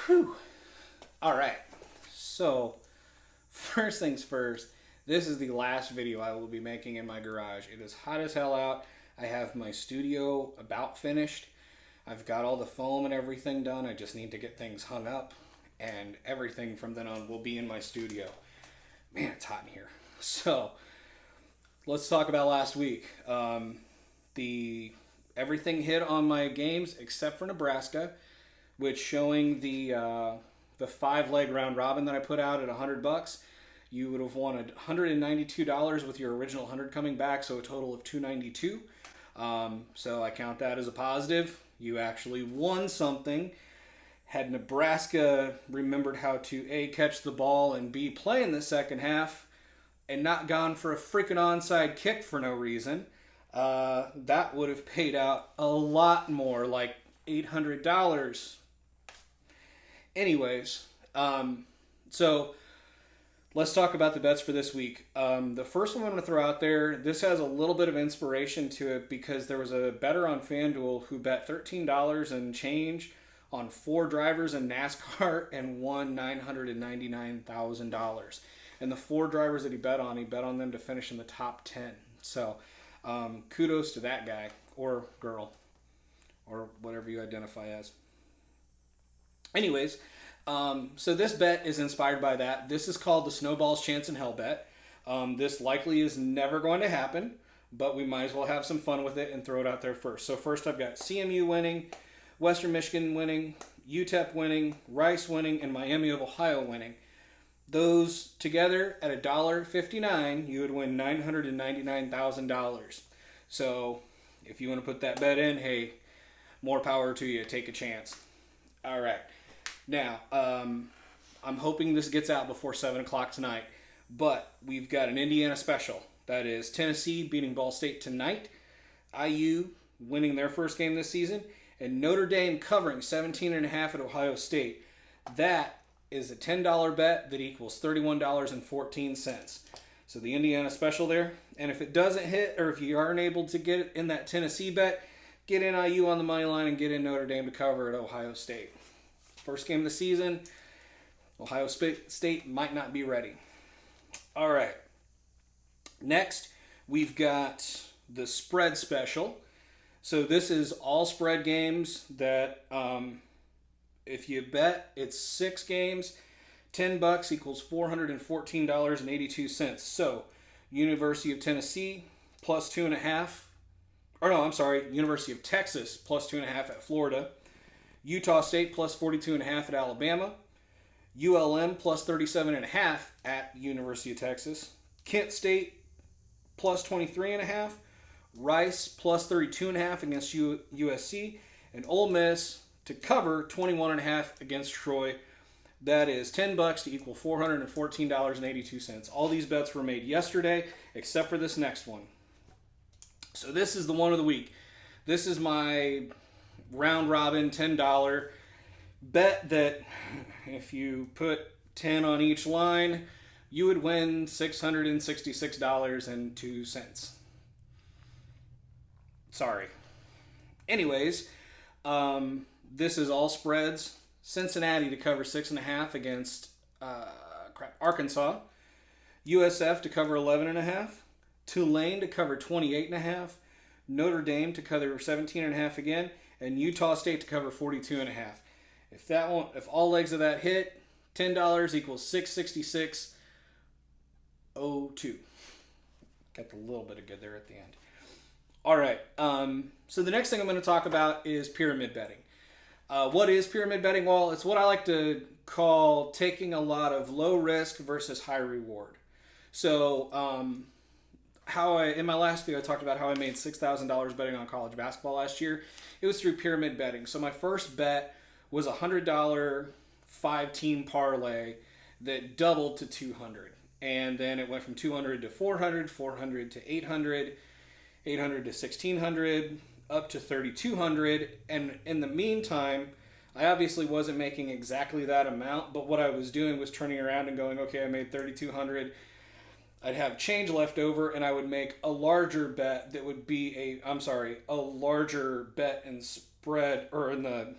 Whew. All right. So, first things first, this is the last video I will be making in my garage. It is hot as hell out. I have my studio about finished. I've got all the foam and everything done. I just need to get things hung up, and everything from then on will be in my studio. Man, it's hot in here. So, let's talk about last week. The everything hit on my games except for Nebraska, which showing the 5-leg round robin that I put out at $100, you would have wanted $192 with your original 100 coming back, so a total of $292. So I count that as a positive. You actually won something. Had Nebraska remembered how to A, catch the ball, and B, play in the second half, and not gone for a freaking onside kick for no reason, that would have paid out a lot more, like $800. Anyways, so let's talk about the bets for this week. The first one I'm going to throw out there, this has a little bit of inspiration to it because there was a bettor on FanDuel who bet $13 and change on 4 drivers in NASCAR and won $999,000. And the 4 drivers that he bet on them to finish in the top 10. So kudos to that guy or girl or whatever you identify as. Anyways, so this bet is inspired by that. This is called the Snowball's Chance in Hell bet. This likely is never going to happen, but we might as well have some fun with it and throw it out there first. So first I've got CMU winning, Western Michigan winning, UTEP winning, Rice winning, and Miami of Ohio winning. Those together at $1.59, you would win $999,000. So if you want to put that bet in, hey, more power to you. Take a chance. All right. Now, I'm hoping this gets out before 7 o'clock tonight, but we've got an Indiana special. That is Tennessee beating Ball State tonight, IU winning their first game this season, and Notre Dame covering 17.5 at Ohio State. That is a $10 bet that equals $31.14. So the Indiana special there. And if it doesn't hit, or if you aren't able to get in that Tennessee bet, get in IU on the money line and get in Notre Dame to cover at Ohio State. First game of the season, Ohio State might not be ready. All right. Next, we've got the spread special. So this is all spread games that if you bet, it's 6 games, $10 equals $414.82. So University of Tennessee plus 2.5. Or no, I'm sorry, University of Texas plus 2.5 at Florida. Utah State plus 42.5 at Alabama. ULM plus 37.5 at University of Texas. Kent State plus 23.5. Rice plus 32.5 against USC. And Ole Miss to cover 21.5 against Troy. That is $10 to equal $414.82. All these bets were made yesterday, except for this next one. So this is the one of the week. This is my round robin $10 bet that if you put 10 on each line, you would win $666.02. Sorry. Anyways, this is all spreads. Cincinnati to cover 6.5 against Arkansas. USF to cover 11.5. Tulane to cover 28.5. Notre Dame to cover 17.5 again, and Utah State to cover 42.5. If all legs of that hit, $10 equals $666.02. Got a little bit of good there at the end. All right. So the next thing I'm going to talk about is pyramid betting. What is pyramid betting? Well, it's what I like to call taking a lot of low risk versus high reward. So in my last video I talked about how I made $6,000 betting on college basketball last year. It was through pyramid betting. So my first bet was a $100 5-team parlay that doubled to $200, and then it went from $200 to $400, $400 to $800, $800 to $1,600, up to $3,200. And in the meantime, I obviously wasn't making exactly that amount, but what I was doing was turning around and going, okay, I made $3,200. I'd have change left over, and I would make a larger bet that would be a larger bet in spread, or in the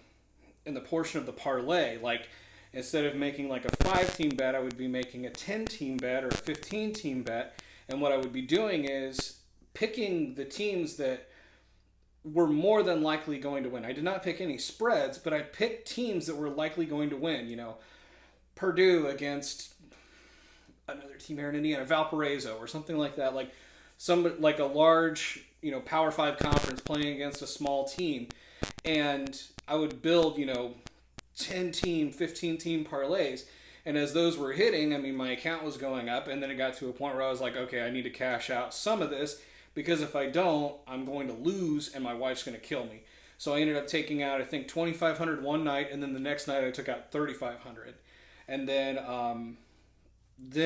in the portion of the parlay. Like instead of making like a 5-team bet, I would be making a 10-team bet or a 15-team bet. And what I would be doing is picking the teams that were more than likely going to win. I did not pick any spreads, but I picked teams that were likely going to win. You know, Purdue against another team here in Indiana, Valparaiso or something like that. Like a large, you know, Power 5 conference playing against a small team. And I would build, you know, 10-team, 15-team parlays. And as those were hitting, I mean, my account was going up. And then it got to a point where I was like, okay, I need to cash out some of this, because if I don't, I'm going to lose and my wife's going to kill me. So I ended up taking out, I think, $2,500 one night, and then the next night I took out $3,500. And then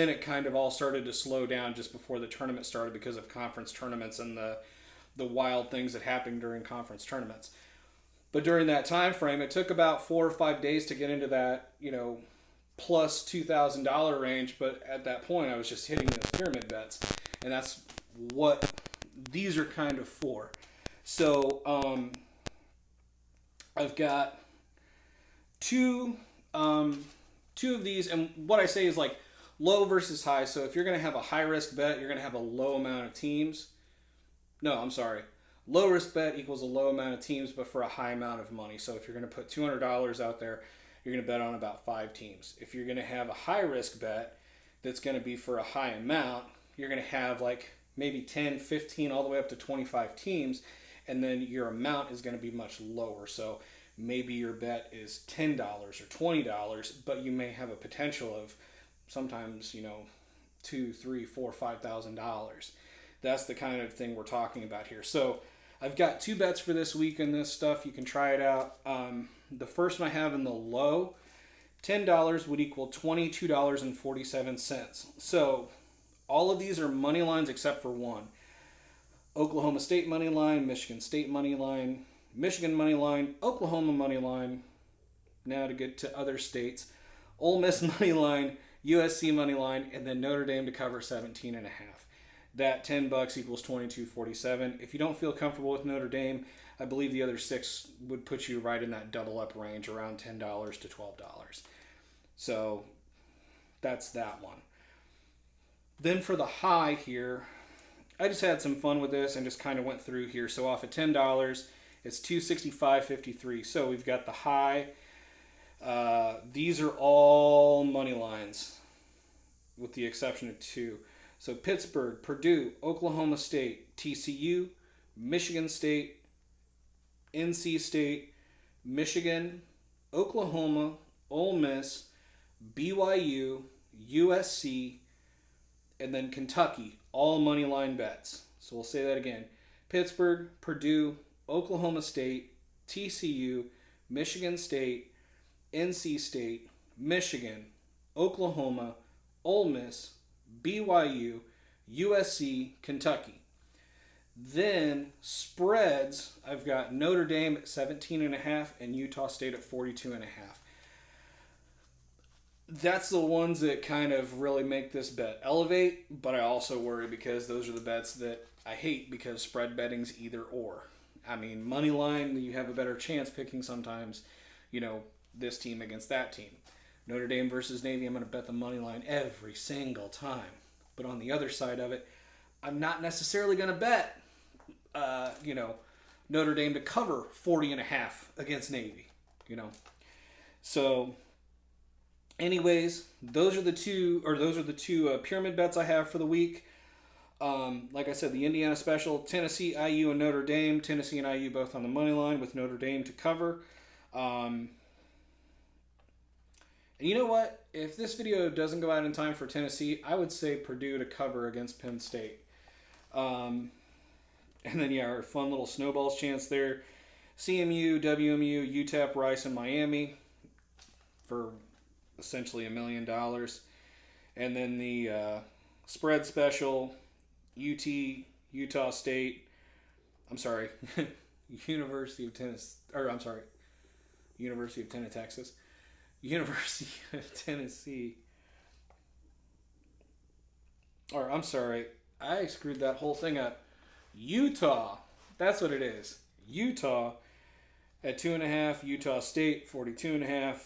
it kind of all started to slow down just before the tournament started because of conference tournaments and the wild things that happened during conference tournaments. But during that time frame, it took about 4 or 5 days to get into that, you know, plus $2,000 range. But at that point, I was just hitting those pyramid bets, and that's what these are kind of for. So I've got two of these, and what I say is like low versus high. So if you're going to have a high risk bet, you're going to have a low amount of teams. No, I'm sorry. Low risk bet equals a low amount of teams, but for a high amount of money. So if you're going to put $200 out there, you're going to bet on about 5 teams. If you're going to have a high risk bet that's going to be for a high amount, you're going to have like maybe 10, 15, all the way up to 25 teams, and then your amount is going to be much lower. So maybe your bet is $10 or $20, but you may have a potential of sometimes, you know, $2,000, $3,000, $4,000, $5,000. That's the kind of thing we're talking about here. So I've got 2 bets for this week in this stuff. You can try it out. The first one I have in the low, $10 would equal $22.47. So all of these are money lines except for one. Oklahoma State money line, Michigan State money line, Michigan money line, Oklahoma money line. Now to get to other states. Ole Miss money line, USC money line, and then Notre Dame to cover 17.5. That $10 equals $22.47. If you don't feel comfortable with Notre Dame, I believe the other 6 would put you right in that double up range, around $10 to $12. So that's that one. Then for the high here, I just had some fun with this and just kind of went through here. So off of $10, it's $265.53. So we've got the high. These are all money lines with the exception of 2. So Pittsburgh, Purdue, Oklahoma State, TCU, Michigan State, NC State, Michigan, Oklahoma, Ole Miss, BYU, USC, and then Kentucky, all money line bets. So we'll say that again. Pittsburgh, Purdue, Oklahoma State, TCU, Michigan State, NC State, Michigan, Oklahoma, Ole Miss, BYU, USC, Kentucky. Then spreads, I've got Notre Dame at 17.5 and Utah State at 42.5. That's the ones that kind of really make this bet elevate, but I also worry because those are the bets that I hate because spread betting's either or. I mean, money line, you have a better chance picking sometimes, you know, this team against that team. Notre Dame versus Navy, I'm going to bet the money line every single time. But on the other side of it, I'm not necessarily going to bet, Notre Dame to cover 40.5 against Navy, you know. So, anyways, those are the two pyramid bets I have for the week. Like I said, the Indiana special, Tennessee, IU, and Notre Dame. Tennessee and IU both on the money line with Notre Dame to cover. And you know what? If this video doesn't go out in time for Tennessee, I would say Purdue to cover against Penn State. And then, yeah, our fun little snowballs chance there. CMU, WMU, UTEP, Rice, and Miami for essentially $1 million. And then the spread special, UT, Utah State, University of Tennessee, Texas. University of Tennessee. I screwed that whole thing up. Utah. That's what it is. Utah. at 2.5, Utah State 42.5,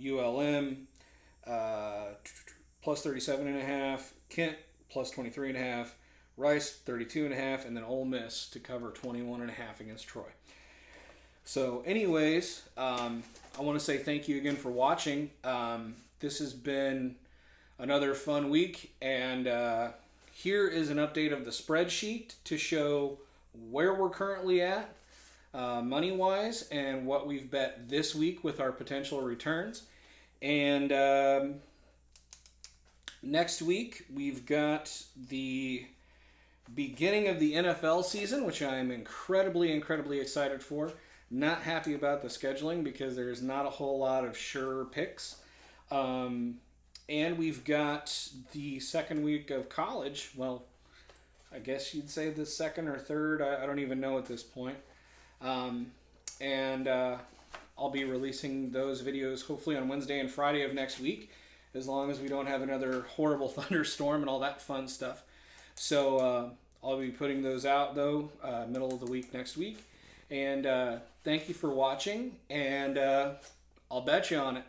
ULM plus 37.5, Kent plus 23.5, Rice 32.5, and then Ole Miss to cover 21.5 against Troy. So, anyways, I want to say thank you again for watching. This has been another fun week, and here is an update of the spreadsheet to show where we're currently at money-wise and what we've bet this week with our potential returns. And next week, we've got the beginning of the NFL season, which I'm incredibly excited for. Not happy about the scheduling because there's not a whole lot of sure picks. And we've got the second week of college. Well, I guess you'd say the second or third. I don't even know at this point. And I'll be releasing those videos hopefully on Wednesday and Friday of next week, as long as we don't have another horrible thunderstorm and all that fun stuff. So I'll be putting those out, though, middle of the week next week. And thank you for watching, and I'll bet you on it.